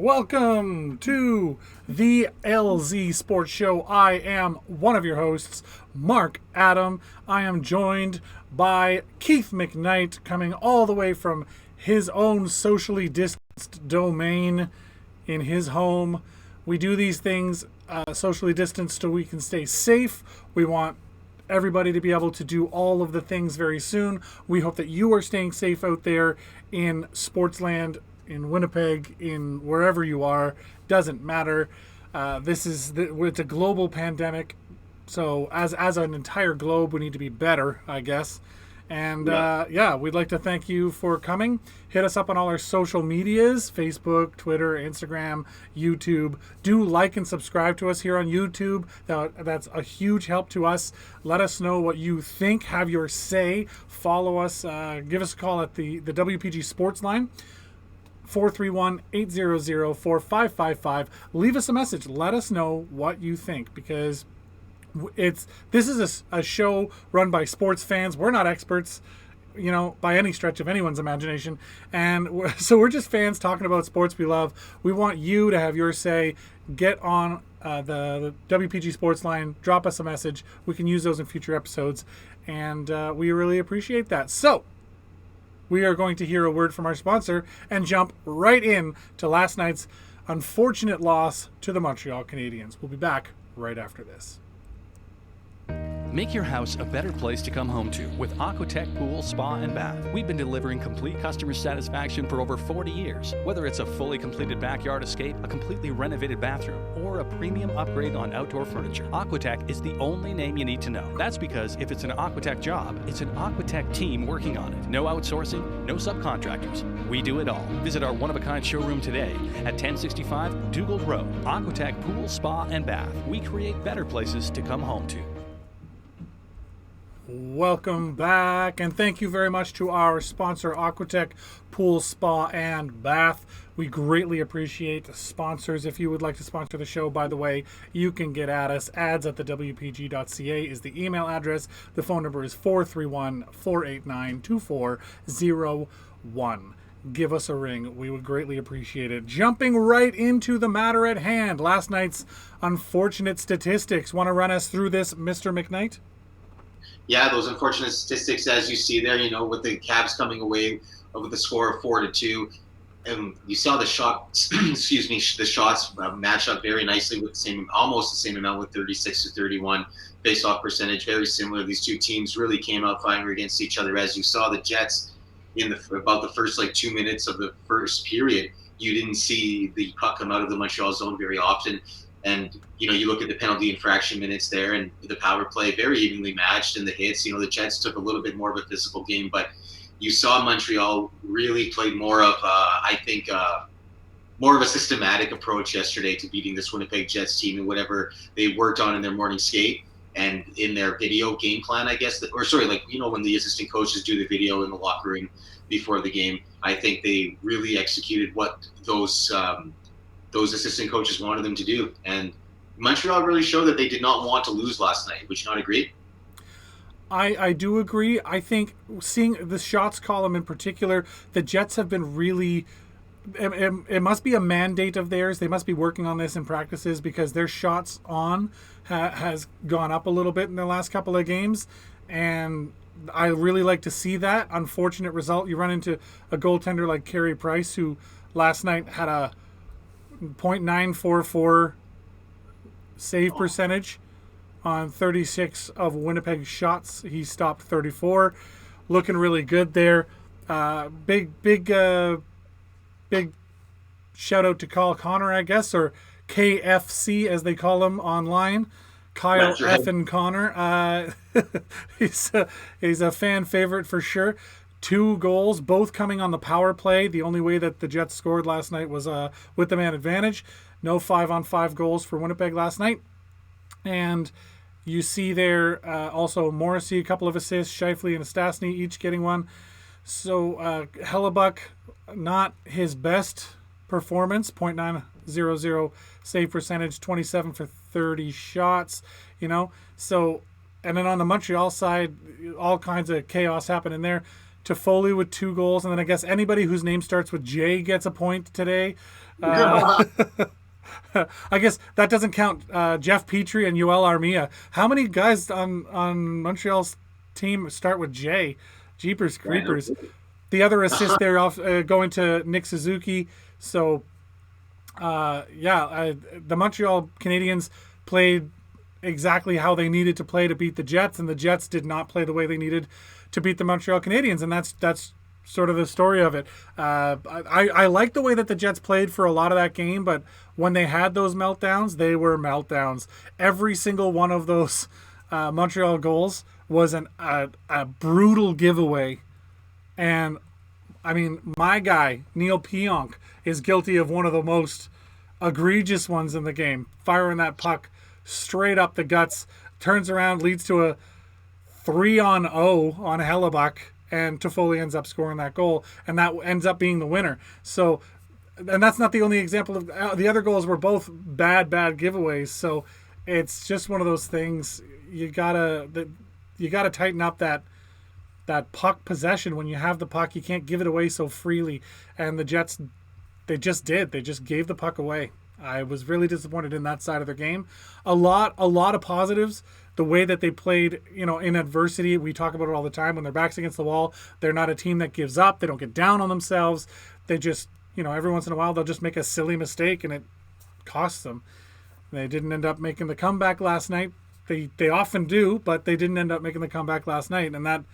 Welcome to the LZ Sports Show. I am one of your hosts, Mark Adam. I am joined by Keith McKnight, coming all the way from his own socially distanced domain in his home. We do these things socially distanced so we can stay safe. We want everybody to be able to do all of the things very soon. We hope that you are staying safe out there in Sportsland, in Winnipeg, in wherever you are. Doesn't matter. It's a global pandemic, so as an entire globe, we need to be better, I guess. And we'd like to thank you for coming. Hit us up on all our social medias: Facebook, Twitter, Instagram, YouTube. Do like and subscribe to us here on YouTube. That's a huge help to us. Let us know what you think. Have your say. Follow us. Give us a call at the WPG Sports Line, 431-800-4555. Leave us a message. Let us know what you think, because this is a show run by sports fans. We're not experts, by any stretch of anyone's imagination. And we're just fans talking about sports we love. We want you to have your say. Get on the WPG Sports Line. Drop us a message. We can use those in future episodes. And we really appreciate that. So we are going to hear a word from our sponsor and jump right in to last night's unfortunate loss to the Montreal Canadiens. We'll be back right after this. Make your house a better place to come home to with Aquatech Pool, Spa, and Bath. We've been delivering complete customer satisfaction for over 40 years. Whether it's a fully completed backyard escape, a completely renovated bathroom, or a premium upgrade on outdoor furniture, Aquatech is the only name you need to know. That's because if it's an Aquatech job, it's an Aquatech team working on it. No outsourcing, no subcontractors. We do it all. Visit our one-of-a-kind showroom today at 1065 Dugald Road. Aquatech Pool, Spa, and Bath. We create better places to come home to. Welcome back, and thank you very much to our sponsor, Aquatech Pool, Spa, and Bath. We greatly appreciate sponsors. If you would like to sponsor the show, by the way, you can get at us. Ads at thewpg.ca is the email address. The phone number is 431-489-2401. Give us a ring. We would greatly appreciate it. Jumping right into the matter at hand, last night's unfortunate statistics. Want to run us through this, Mr. McKnight? Yeah, those unfortunate statistics, as you see there, with the Cavs coming away with the score of 4-2, and you saw the shots, the shots match up very nicely with almost the same amount, with 36-31 face-off percentage, very similar. These two teams really came out fighting against each other. As you saw, the Jets about the first 2 minutes of the first period, you didn't see the puck come out of the Montreal zone very often. And, you look at the penalty infraction minutes there, and the power play very evenly matched, and the hits. The Jets took a little bit more of a physical game, but you saw Montreal really played more of, more of a systematic approach yesterday to beating this Winnipeg Jets team, and whatever they worked on in their morning skate and in their video game plan, I guess. When the assistant coaches do the video in the locker room before the game, I think they really executed what those assistant coaches wanted them to do. And Montreal really showed that they did not want to lose last night. Would you not agree? I do agree. I think seeing the shots column in particular, the Jets have been really... It must be a mandate of theirs. They must be working on this in practices, because their shots on has gone up a little bit in the last couple of games. And I really like to see that. Unfortunate result. You run into a goaltender like Carey Price, who last night had a .944 save percentage on 36 of Winnipeg's shots. He stopped 34. Looking really good there. Big shout out to Kyle Connor, I guess, or KFC as they call him online. Kyle effing Connor. He's a fan favorite for sure. 2 goals, both coming on the power play. The only way that the Jets scored last night was with the man advantage. No 5-on-5 goals for Winnipeg last night. And you see there also Morrissey, a couple of assists, Scheifele and Stastny each getting one. So Hellebuck, not his best performance, .900 save percentage, 27 for 30 shots, So, and then on the Montreal side, all kinds of chaos happening there. Toffoli with 2 goals, and then I guess anybody whose name starts with J gets a point today. I guess that doesn't count Jeff Petrie and Yoel Armia. How many guys on Montreal's team start with J? Jeepers creepers. The other assist there off going to Nick Suzuki. So, the Montreal Canadiens played exactly how they needed to play to beat the Jets, and the Jets did not play the way they needed to beat the Montreal Canadiens, and that's sort of the story of it. I like the way that the Jets played for a lot of that game, but when they had those meltdowns, they were meltdowns. Every single one of those Montreal goals was a brutal giveaway. And, I mean, my guy, Neil Pionk, is guilty of one of the most egregious ones in the game. Firing that puck straight up the guts, turns around, leads to a 3-on-0 on Hellebuck, and Toffoli ends up scoring that goal, and that ends up being the winner. So, and that's not the only example of the other goals were both bad giveaways. So it's just one of those things. You gotta tighten up that puck possession. When you have the puck, you can't give it away so freely. And the Jets, they just gave the puck away. I was really disappointed in that side of their game. A lot of positives. The way that they played, in adversity, we talk about it all the time. When their back's against the wall, they're not a team that gives up. They don't get down on themselves. They just, every once in a while, they'll just make a silly mistake and it costs them. They didn't end up making the comeback last night. They often do, but they didn't end up making the comeback last night. And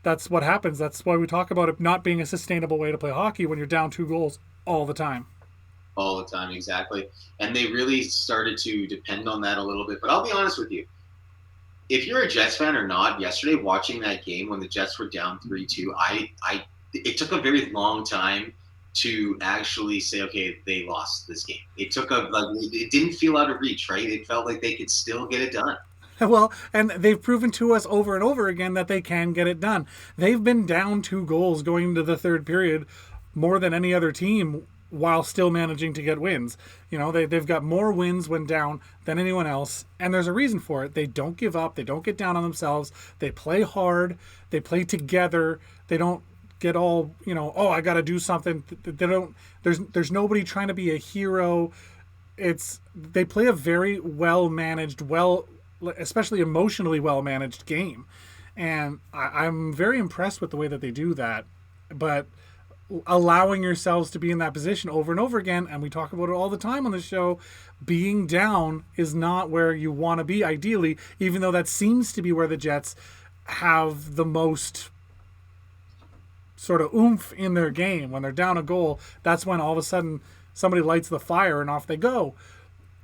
that's what happens. That's why we talk about it not being a sustainable way to play hockey when you're down 2 goals all the time. All the time, exactly. And they really started to depend on that a little bit. But I'll be honest with you. If you're a Jets fan or not, yesterday watching that game when the Jets were down 3-2, it took a very long time to actually say, okay, they lost this game. It took it didn't feel out of reach, right? It felt like they could still get it done. Well, and they've proven to us over and over again that they can get it done. They've been down 2 goals going into the third period more than any other team while still managing to get wins. They've got more wins when down than anyone else, and there's a reason for it. They don't give up. They don't get down on themselves. They play hard. They play together. They don't get all, I got to do something. They don't. There's nobody trying to be a hero. They play a very well managed, especially emotionally well managed game, and I'm very impressed with the way that they do that. But allowing yourselves to be in that position over and over again, and we talk about it all the time on the show, being down is not where you want to be ideally, even though that seems to be where the Jets have the most sort of oomph in their game. When they're down a goal, that's when all of a sudden somebody lights the fire and off they go.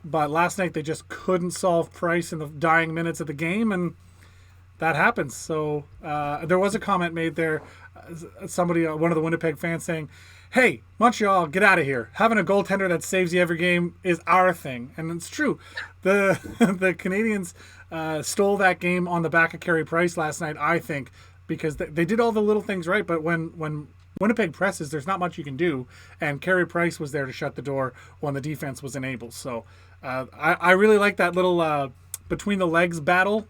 But last night they just couldn't solve Price in the dying minutes of the game, and that happens. So there was a comment made there, somebody, one of the Winnipeg fans saying, hey, Montreal, get out of here. Having a goaltender that saves you every game is our thing. And it's true. The Canadiens stole that game on the back of Carey Price last night, I think, because they did all the little things right. But when Winnipeg presses, there's not much you can do. And Carey Price was there to shut the door when the defense was unable. So I really like that little between the legs battle.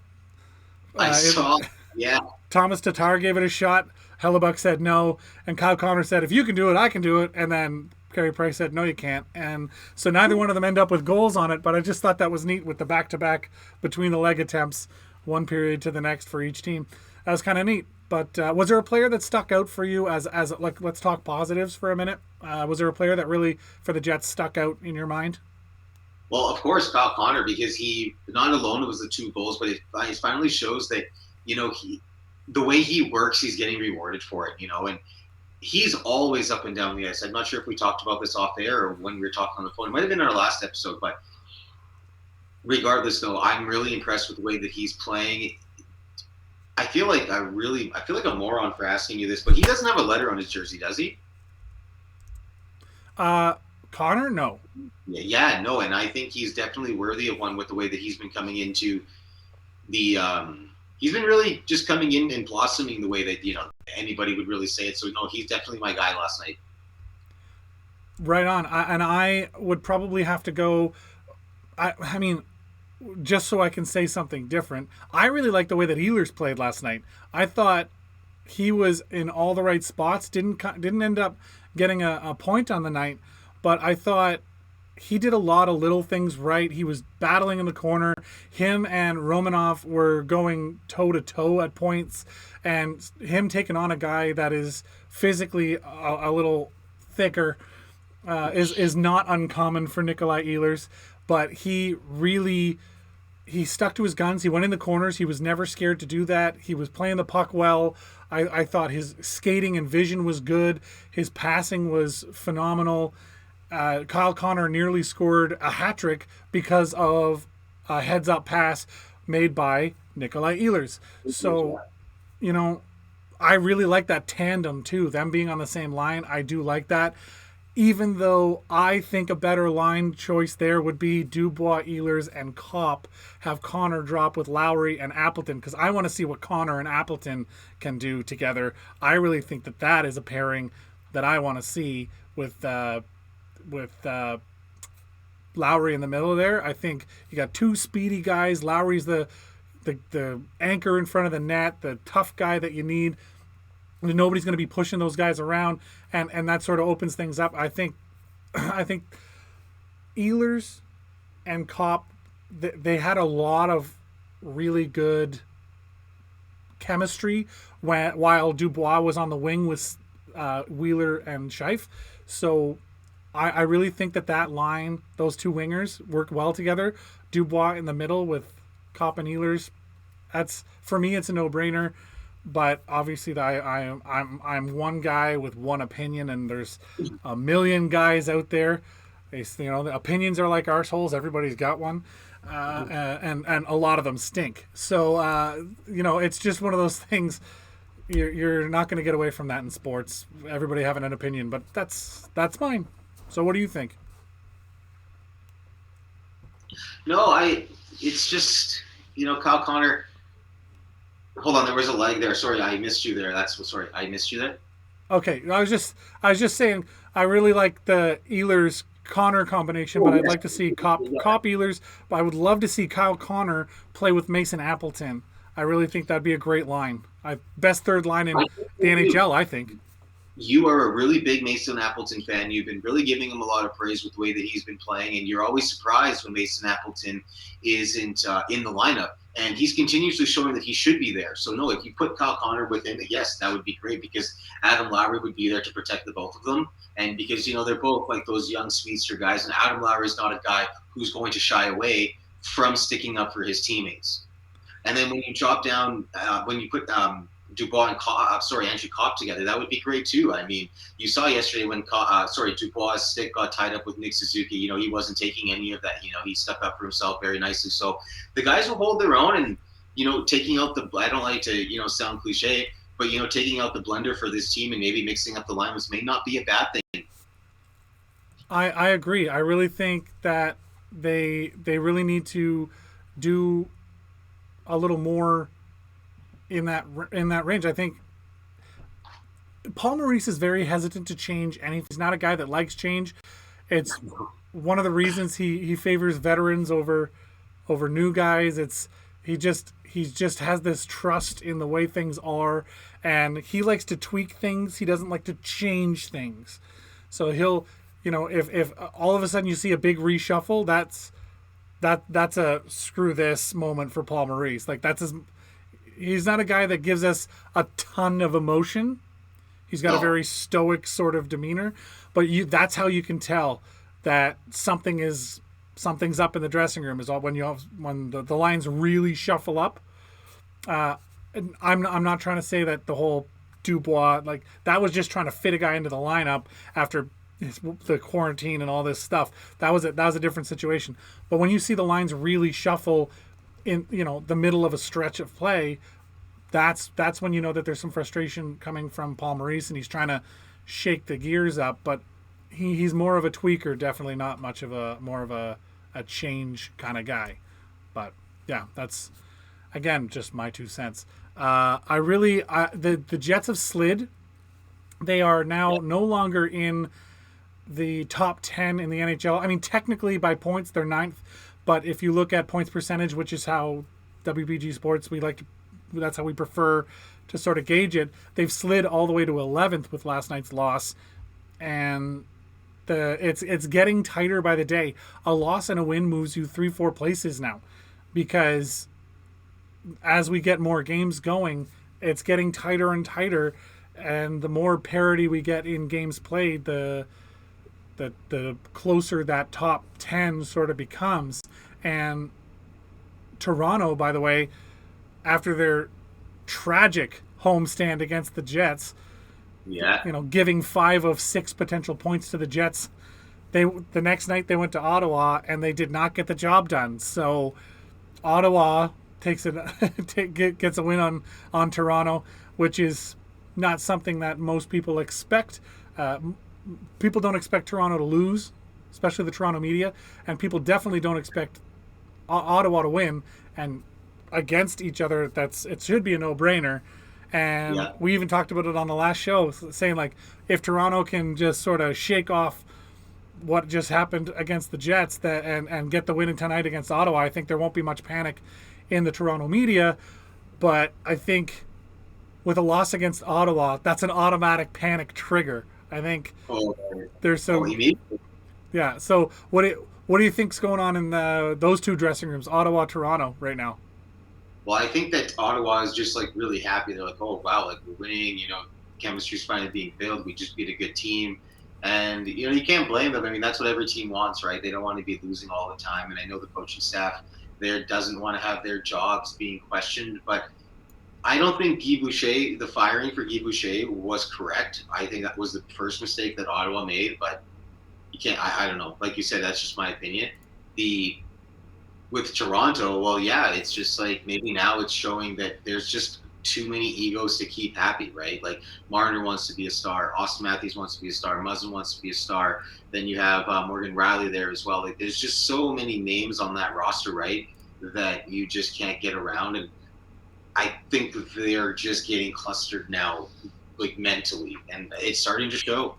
I saw, yeah. Thomas Tatar gave it a shot. Hellebuck said no, and Kyle Connor said, if you can do it, I can do it. And then Carey Price said, no, you can't. And so neither one of them end up with goals on it, but I just thought that was neat with the back-to-back between the leg attempts, one period to the next for each team. That was kind of neat. But was there a player that stuck out for you as like, let's talk positives for a minute? Was there a player that really, for the Jets, stuck out in your mind? Well, of course, Kyle Connor, because he, not alone it was the 2 goals, but it finally shows that, the way he works, he's getting rewarded for it, and he's always up and down the ice. I'm not sure if we talked about this off air or when we were talking on the phone. It might have been our last episode, but regardless, though, I'm really impressed with the way that he's playing. I feel like a moron for asking you this, but he doesn't have a letter on his jersey, does he? Connor, no. Yeah, no, and I think he's definitely worthy of one with the way that he's been coming into the. He's been really just coming in and blossoming the way that anybody would really say it. So no, he's definitely my guy last night. Right on. I would probably have to go. I mean, just so I can say something different. I really like the way that Ehlers played last night. I thought he was in all the right spots. Didn't end up getting a point on the night, but I thought he did a lot of little things right. He was battling in the corner. Him and Romanov were going toe to toe at points, and him taking on a guy that is physically a little thicker is not uncommon for Nikolai Ehlers. But he stuck to his guns. He went in the corners. He was never scared to do that. He was playing the puck well. I thought his skating and vision was good. His passing was phenomenal. Kyle Connor nearly scored a hat trick because of a heads-up pass made by Nikolai Ehlers. So, I really like that tandem too. Them being on the same line, I do like that. Even though I think a better line choice there would be Dubois, Ehlers, and Kopp. Have Connor drop with Lowry and Appleton, because I want to see what Connor and Appleton can do together. I really think that is a pairing that I want to see with Lowry in the middle there. I think you got two speedy guys. Lowry's the anchor in front of the net, the tough guy that you need. Nobody's going to be pushing those guys around, and that sort of opens things up. I think Ehlers and Kopp, they had a lot of really good chemistry while Dubois was on the wing with Wheeler and Scheif. So I really think that line, those two wingers, work well together. Dubois in the middle with Kopp and Ehlers. For me, it's a no-brainer. But obviously, I'm one guy with one opinion, and there's a million guys out there. The opinions are like arseholes. Everybody's got one, and a lot of them stink. So it's just one of those things. You're not going to get away from that in sports. Everybody having an opinion, but that's mine. So what do you think? No, it's just, Kyle Connor. Hold on, there was a leg there. Sorry, I missed you there. I missed you there. Okay, I was just saying I really like the Ehlers Connor combination, but I'd like to see Kopp Ehlers. But I would love to see Kyle Connor play with Mason Appleton. I really think that'd be a great line. Best third line in the NHL, I think. You are a really big Mason Appleton fan. You've been really giving him a lot of praise with the way that he's been playing, and you're always surprised when Mason Appleton isn't in the lineup. And he's continuously showing that he should be there. So, no, if you put Kyle Connor with him, yes, that would be great, because Adam Lowry would be there to protect the both of them. And because, they're both like those young speedster guys. And Adam Lowry is not a guy who's going to shy away from sticking up for his teammates. And then when you drop down, when you put Dubois and Andrew Kopp together, that would be great too. I mean, you saw yesterday when Dubois' stick got tied up with Nick Suzuki. He wasn't taking any of that. He stuck up for himself very nicely. So the guys will hold their own, and taking out I don't like to sound cliche, but taking out the blender for this team and maybe mixing up the lineups may not be a bad thing. I agree. I really think that they really need to do a little more in that range. I think Paul Maurice is very hesitant to change, and he's not a guy that likes change. It's one of the reasons he favors veterans over new guys. He just has this trust in the way things are, and he likes to tweak things. He doesn't like to change things. So he'll, if all of a sudden you see a big reshuffle, that's a screw this moment for Paul Maurice. Like he's not a guy that gives us a ton of emotion. He's got a very stoic sort of demeanor, but that's how you can tell that something's up in the dressing room, is when the lines really shuffle up. And I'm not trying to say that the whole Dubois, like, that was just trying to fit a guy into the lineup after the quarantine and all this stuff. That was a different situation. But when you see the lines really shuffle in the middle of a stretch of play, that's when you know that there's some frustration coming from Paul Maurice, and he's trying to shake the gears up. But he's more of a tweaker, definitely not much of a change kind of guy. But yeah, that's again just my 2 cents. The Jets have slid. They are now no longer in the top 10 in the NHL. I mean, technically by points they're 9th, but if you look at points percentage, which is how WBG Sports that's how we prefer to sort of gauge it. They've slid all the way to 11th with last night's loss, and it's getting tighter by the day. A loss and a win moves you 3-4 places now, because as we get more games going, it's getting tighter and tighter, and the more parity we get in games played, the closer that top 10 sort of becomes. And Toronto, by the way, after their tragic homestand against the Jets, giving 5 of 6 potential points to the Jets, the next night they went to Ottawa and they did not get the job done. So Ottawa gets a win on Toronto, which is not something that most people expect. People don't expect Toronto to lose, especially the Toronto media, and people definitely don't expect Ottawa to win. And against each other, it should be a no-brainer. And we even talked about it on the last show, saying like, if Toronto can just sort of shake off what just happened against the Jets and get the win tonight against Ottawa, I think there won't be much panic in the Toronto media. But I think with a loss against Ottawa, that's an automatic panic trigger. I think there's some. Yeah. So what do you think's going on in those two dressing rooms, Ottawa, Toronto, right now? Well, I think that Ottawa is just like really happy. They're like, oh wow, like we're winning. Chemistry's finally being built. We just beat a good team, and you can't blame them. I mean, that's what every team wants, right? They don't want to be losing all the time, and I know the coaching staff there doesn't want to have their jobs being questioned, but I don't think the firing for Guy Boucher was correct. I think that was the first mistake that Ottawa made, but you can't, I don't know. Like you said, that's just my opinion. With Toronto, well, yeah, it's just like maybe now it's showing that there's just too many egos to keep happy, right? Like Marner wants to be a star, Austin Matthews wants to be a star, Muzzin wants to be a star. Then you have Morgan Riley there as well. Like there's just so many names on that roster, right, that you just can't get around. And I think they're just getting clustered now, like mentally, and it's starting to show.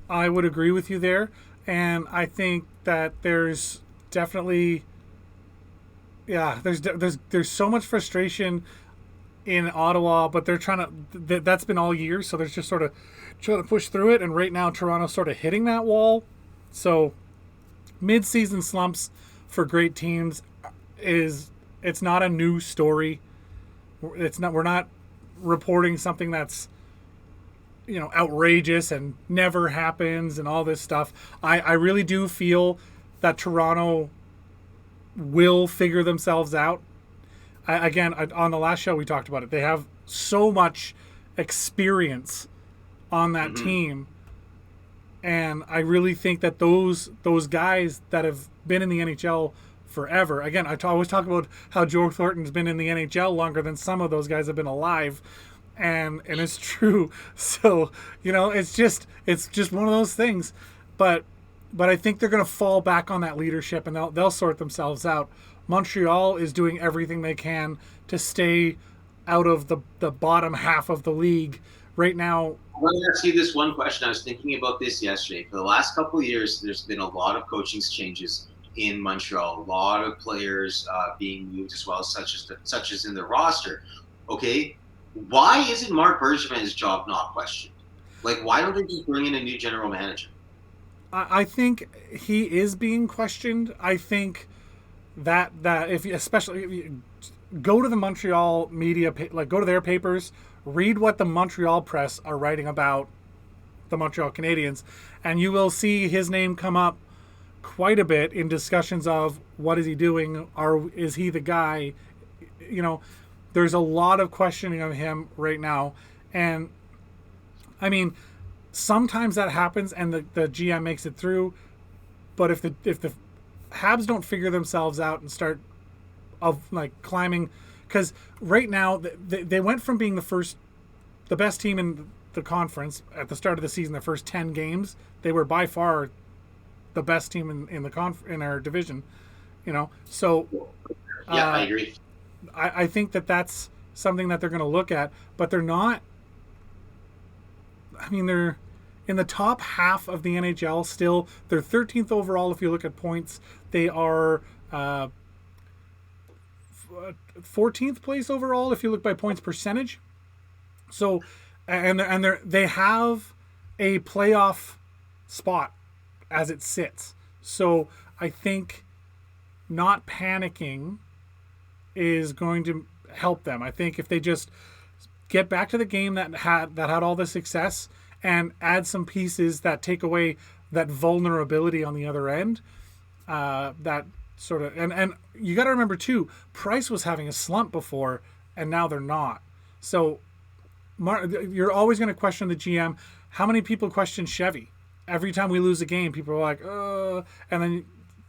I would agree with you there, and I think that there's definitely, there's so much frustration in Ottawa, but they're trying to. That's been all year, so they're just sort of trying to push through it. And right now, Toronto's sort of hitting that wall. So, mid-season slumps for great teams it's not a new story. We're not reporting something that's outrageous and never happens and all this stuff. I really do feel that Toronto will figure themselves out. On the last show we talked about it. They have so much experience on that team, and I really think that those guys that have been in the NHL forever. Again, I always talk about how Joe Thornton's been in the NHL longer than some of those guys have been alive, and it's true. So it's just one of those things. But I think they're going to fall back on that leadership, and they'll sort themselves out. Montreal is doing everything they can to stay out of the bottom half of the league right now. I want to ask you this one question. I was thinking about this yesterday. For the last couple of years, there's been a lot of coaching changes in Montreal. A lot of players being moved as well, such as in the roster. Okay, why isn't Marc Bergevin's job not questioned? Like, why don't they just bring in a new general manager? I think he is being questioned. I think that if you go to the Montreal media, like go to their papers, read what the Montreal press are writing about the Montreal Canadiens, and you will see his name come up quite a bit in discussions of what is he doing, is he the guy? There's a lot of questioning of him right now, and I mean, sometimes that happens and the GM makes it through, but if the Habs don't figure themselves out and start climbing, because right now they went from being the best team in the conference at the start of the season. The first 10 games, they were by far the best team in our division. So I agree. I think that's something that they're going to look at, but they're not. I mean, they're in the top half of the NHL still. They're 13th overall if you look at points. They are 14th place overall if you look by points percentage. So, and they have a playoff spot as it sits. So I think not panicking is going to help them. I think if they just get back to the game that had all the success and add some pieces that take away that vulnerability on the other end, that sort of and you got to remember too, Price was having a slump before, and now they're not. So you're always going to question the GM. How many people question Chevy? Every time we lose a game, people are like, and then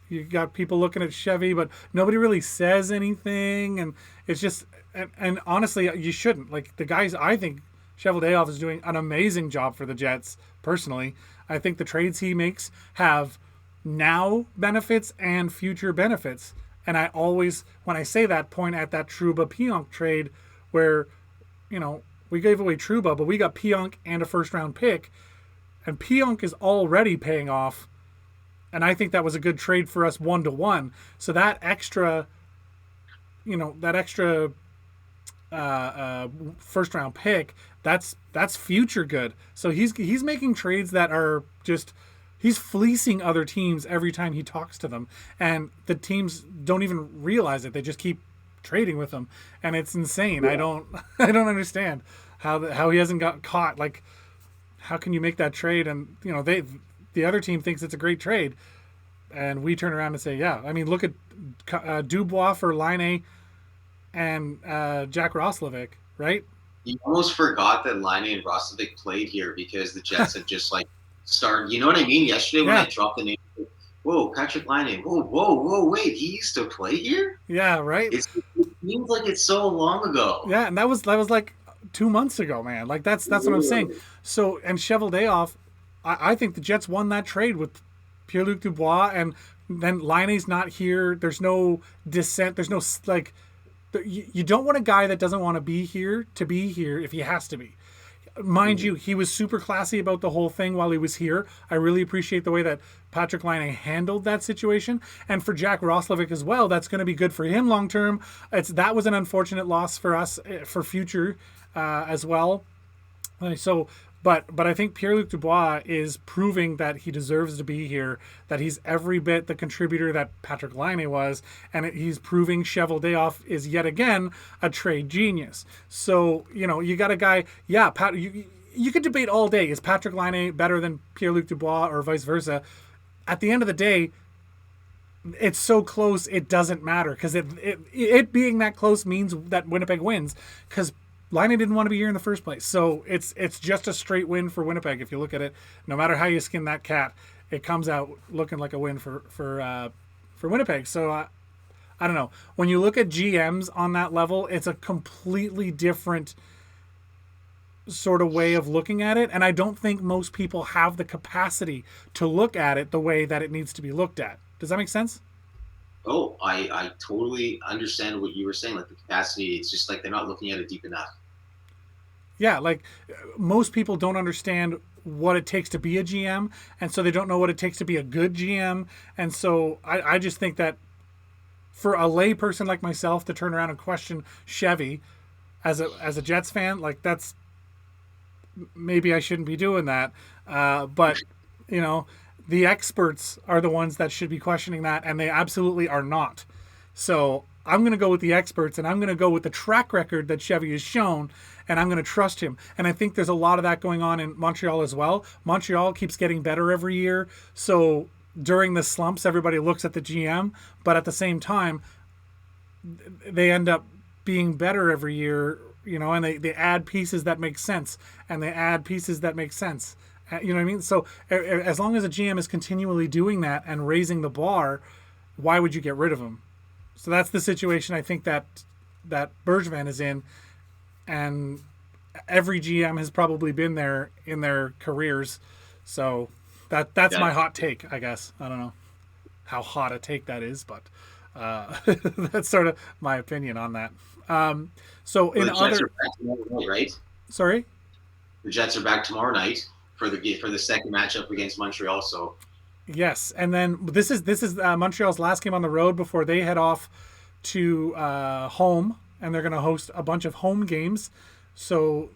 you got people looking at Chevy, but nobody really says anything, and it's just and honestly, you shouldn't. Like the guys, I think Cheveldayoff is doing an amazing job for the Jets. Personally, I think the trades he makes have now benefits and future benefits. And I always, when I say that, point at that Trouba Pionk trade where, we gave away Trouba, but we got Pionk and a first round pick, and Pionk is already paying off. And I think that was a good trade for us 1-to-1. So that extra, first round pick, that's future good. So he's making trades that are just, he's fleecing other teams every time he talks to them, and the teams don't even realize it. They just keep trading with him, and it's insane. I don't understand how he hasn't got caught. Like, how can you make that trade? And the other team thinks it's a great trade, and we turn around and say, yeah. I mean, look at Dubois for Laine and Jack Roslovic, right? You almost forgot that Laine and Roslovic played here because the Jets had just started. You know what I mean? Yesterday when I dropped the name, whoa, Patrick Laine. Whoa, wait, he used to play here? Yeah, right. It seems like it's so long ago. Yeah, and that was like 2 months ago, man. Like that's what I'm saying. So, and Cheveldayoff, I think the Jets won that trade with Pierre-Luc Dubois, and then Laine's not here. There's no dissent. There's no you don't want a guy that doesn't want to be here if he has to be. Mind you, he was super classy about the whole thing while he was here. I really appreciate the way that Patrick Laine handled that situation. And for Jack Roslovic as well, that's going to be good for him long term. That was an unfortunate loss for us for future as well. But I think Pierre-Luc Dubois is proving that he deserves to be here, that he's every bit the contributor that Patrick Laine was, and he's proving Cheveldayoff is yet again a trade genius. So, you got a guy, you could debate all day, is Patrick Laine better than Pierre-Luc Dubois or vice versa? At the end of the day, it's so close, it doesn't matter, because it being that close means that Winnipeg wins, because Laine didn't want to be here in the first place. So it's just a straight win for Winnipeg. If you look at it, no matter how you skin that cat, it comes out looking like a win for Winnipeg. So I don't know. When you look at GMs on that level, it's a completely different sort of way of looking at it. And I don't think most people have the capacity to look at it the way that it needs to be looked at. Does that make sense? Oh, I totally understand what you were saying. Like the capacity, it's just like they're not looking at it deep enough. Yeah, like most people don't understand what it takes to be a GM, and so they don't know what it takes to be a good GM. And so I just think that for a lay person like myself to turn around and question Chevy as a Jets fan, like that's, maybe I shouldn't be doing that. But the experts are the ones that should be questioning that, and they absolutely are not. So I'm going to go with the experts, and I'm going to go with the track record that Chevy has shown, and I'm going to trust him. And I think there's a lot of that going on in Montreal as well. Montreal keeps getting better every year. So during the slumps, everybody looks at the GM, but at the same time, they end up being better every year, and they add pieces that make sense, and they add pieces that make sense. You know what I mean? So as long as a GM is continually doing that and raising the bar, why would you get rid of him? So that's the situation I think that Bergevin is in, and every GM has probably been there in their careers. So that's my hot take, I guess. I don't know how hot a take that is, but that's sort of my opinion on that. So in Jets are back tomorrow night, right? Sorry? The Jets are back tomorrow night for the second matchup against Montreal. So yes, and then this is Montreal's last game on the road before they head off to home, and they're going to host a bunch of home games. So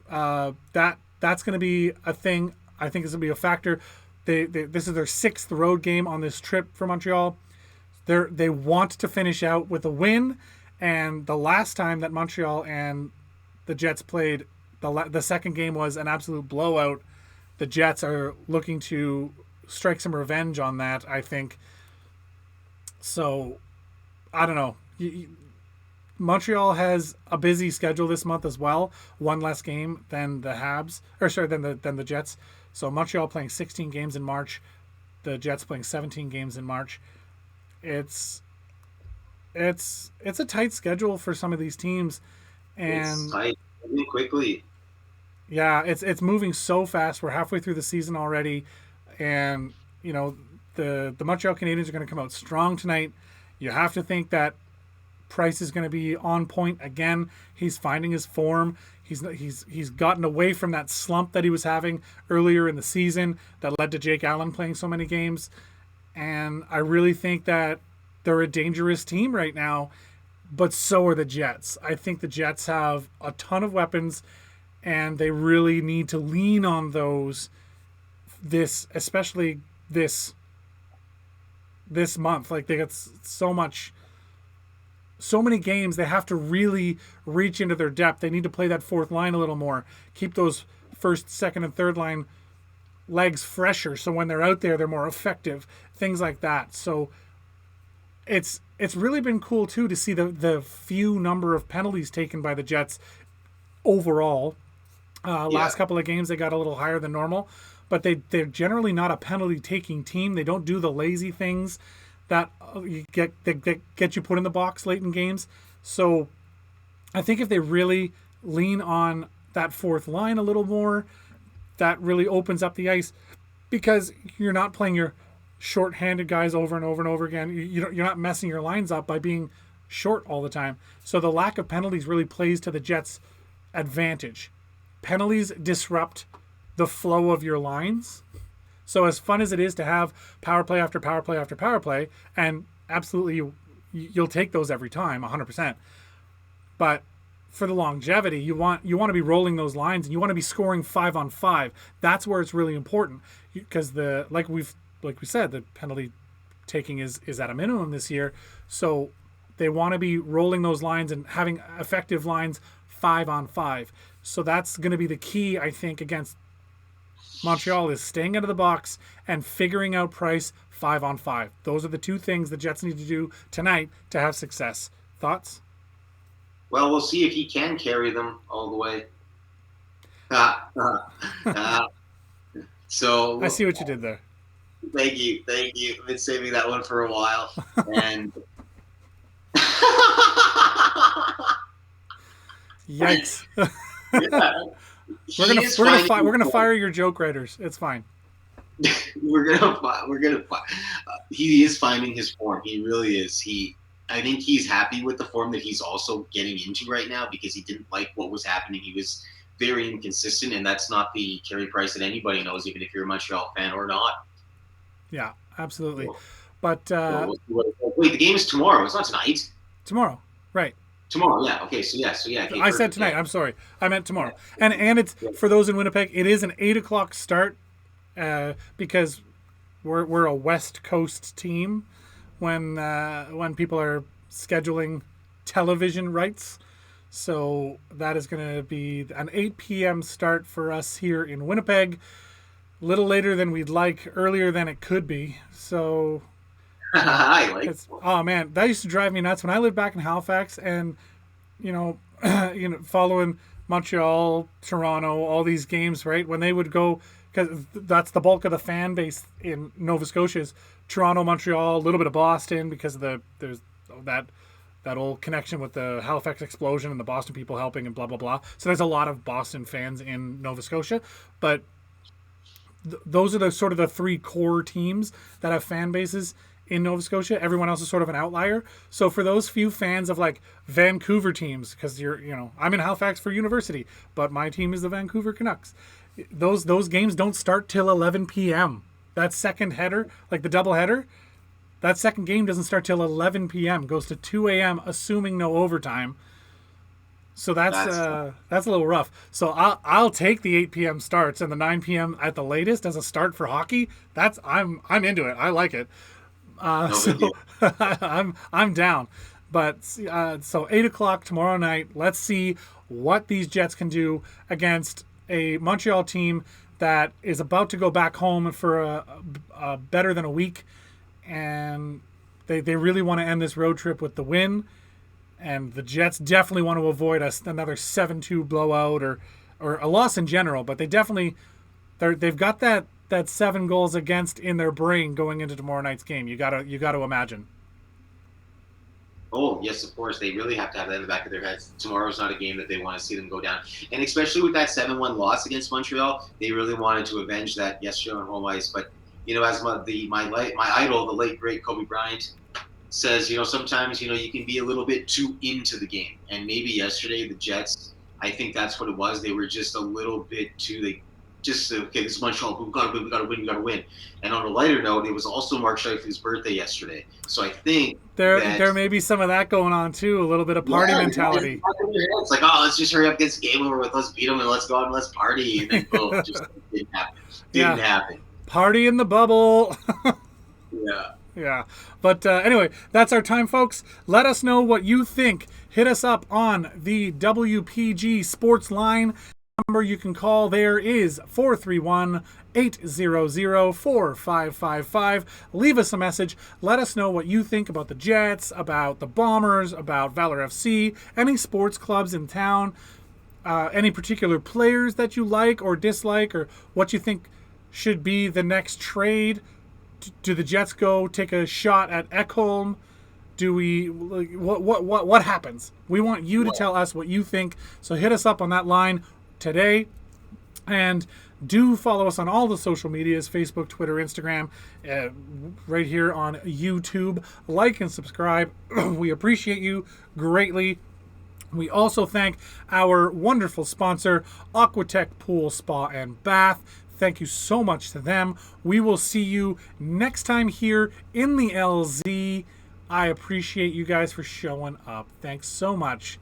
that's going to be a thing. I think it's going to be a factor. This is their 6th road game on this trip for Montreal. They want to finish out with a win, and the last time that Montreal and the Jets played, the second game was an absolute blowout. The Jets are looking to strike some revenge on that, I think. So, I don't know. Montreal has a busy schedule this month as well. One less game than the than the Jets. So Montreal playing 16 games in March, the Jets playing 17 games in March. It's a tight schedule for some of these teams, and it's tight really quickly. Yeah, it's moving so fast. We're halfway through the season already, and the Montreal Canadiens are going to come out strong tonight. You have to think that Price is going to be on point again. He's finding his form. He's gotten away from that slump that he was having earlier in the season that led to Jake Allen playing so many games. And I really think that they're a dangerous team right now, but so are the Jets. I think the Jets have a ton of weapons, and they really need to lean on those especially this month. Like, they got so many games, they have to really reach into their depth. They need to play that fourth line a little more. Keep those first, second, and third line legs fresher, so when they're out there, they're more effective. Things like that. So it's really been cool too to see the few number of penalties taken by the Jets overall. Last couple of games they got a little higher than normal, but they're generally not a penalty taking team. They don't do the lazy things that get you put in the box late in games. So I think if they really lean on that fourth line a little more, that really opens up the ice, because you're not playing your short-handed guys over and over and over again. You're not messing your lines up by being short all the time. So the lack of penalties really plays to the Jets' advantage. Penalties disrupt the flow of your lines. So as fun as it is to have power play after power play after power play, and absolutely you'll take those every time, 100%. But for the longevity, you want to be rolling those lines, and you want to be scoring 5-on-5. That's where it's really important, because like we said, the penalty taking is at a minimum this year. So they want to be rolling those lines and having effective lines 5-on-5. So that's going to be the key, I think, against Montreal, is staying out of the box and figuring out Price 5-on-5. Those are the two things the Jets need to do tonight to have success. Thoughts? Well, we'll see if he can carry them all the way. So I see what you did there. Thank you. I've been saving that one for a while, and yikes! yeah. We're gonna fire your joke writers. It's fine. We're gonna. He is finding his form. He really is. I think he's happy with the form that he's also getting into right now, because he didn't like what was happening. He was very inconsistent, and that's not the Carey Price that anybody knows, even if you're a Montreal fan or not. Yeah, absolutely. But wait, the game is tomorrow. It's not tonight. Tomorrow, right? Tomorrow, yeah. Okay, so yeah. Okay, I said tonight. Yeah. I'm sorry. I meant tomorrow. And it's for those in Winnipeg. It is an 8:00 start, because we're a West Coast team when people are scheduling television rights. So that is going to be an 8 p.m. start for us here in Winnipeg. A little later than we'd like, earlier than it could be. So oh man, that used to drive me nuts when I lived back in Halifax, and following Montreal, Toronto, all these games, right? When they would go, because that's the bulk of the fan base in Nova Scotia, is Toronto, Montreal, a little bit of Boston, because of there's that old connection with the Halifax explosion and the Boston people helping and blah blah blah. So there's a lot of Boston fans in Nova Scotia, but those are the sort of the three core teams that have fan bases in Nova Scotia. Everyone else is sort of an outlier. So for those few fans of like Vancouver teams, because I'm in Halifax for university, but my team is the Vancouver Canucks. Those games don't start till 11 p.m. That second header, like the double header, That second game doesn't start till 11 p.m. Goes to 2 a.m. assuming no overtime. So that's a little rough. So I'll take the 8 p.m. starts and the 9 p.m. at the latest as a start for hockey. I'm into it. I like it. So I'm down. But so 8 o'clock tomorrow night. Let's see what these Jets can do against a Montreal team that is about to go back home for a better than a week, and they really want to end this road trip with the win. And the Jets definitely want to avoid another 7-2 blowout or a loss in general. But they've got that 7 goals against in their brain going into tomorrow night's game. You gotta imagine. Oh, yes, of course. They really have to have that in the back of their heads. Tomorrow's not a game that they want to see them go down. And especially with that 7-1 loss against Montreal, they really wanted to avenge that yesterday on home ice. But, as my idol, the late, great Kobe Bryant, says, sometimes, you can be a little bit too into the game. And maybe yesterday, the Jets, I think that's what it was. They were just a little bit too, this is Montreal, we gotta win. And on a lighter note, it was also Mark Scheifele's birthday yesterday. So I think there may be some of that going on too, a little bit of party mentality. It's like, let's just hurry up, get this game over with, let's beat them, and let's go out and let's party. And then boom, just didn't happen. Didn't happen. Party in the bubble. Yeah. Yeah. But anyway, that's our time, folks. Let us know what you think. Hit us up on the WPG Sports line. Number you can call there is 431-800-4555. Leave us a message. Let us know what you think about the Jets, about the Bombers, about Valor FC, any sports clubs in town, any particular players that you like or dislike, or what you think should be the next trade. Do the Jets go take a shot at Ekholm? Do we what happens? We want you to tell us what you think. So hit us up on that line today, and do follow us on all the social medias: Facebook, Twitter, Instagram, right here on YouTube. Like and subscribe. We appreciate you greatly. We also thank our wonderful sponsor, Aquatech Pool Spa and Bath. Thank you so much to them. We will see you next time here in the LZ. I appreciate you guys for showing up. Thanks so much.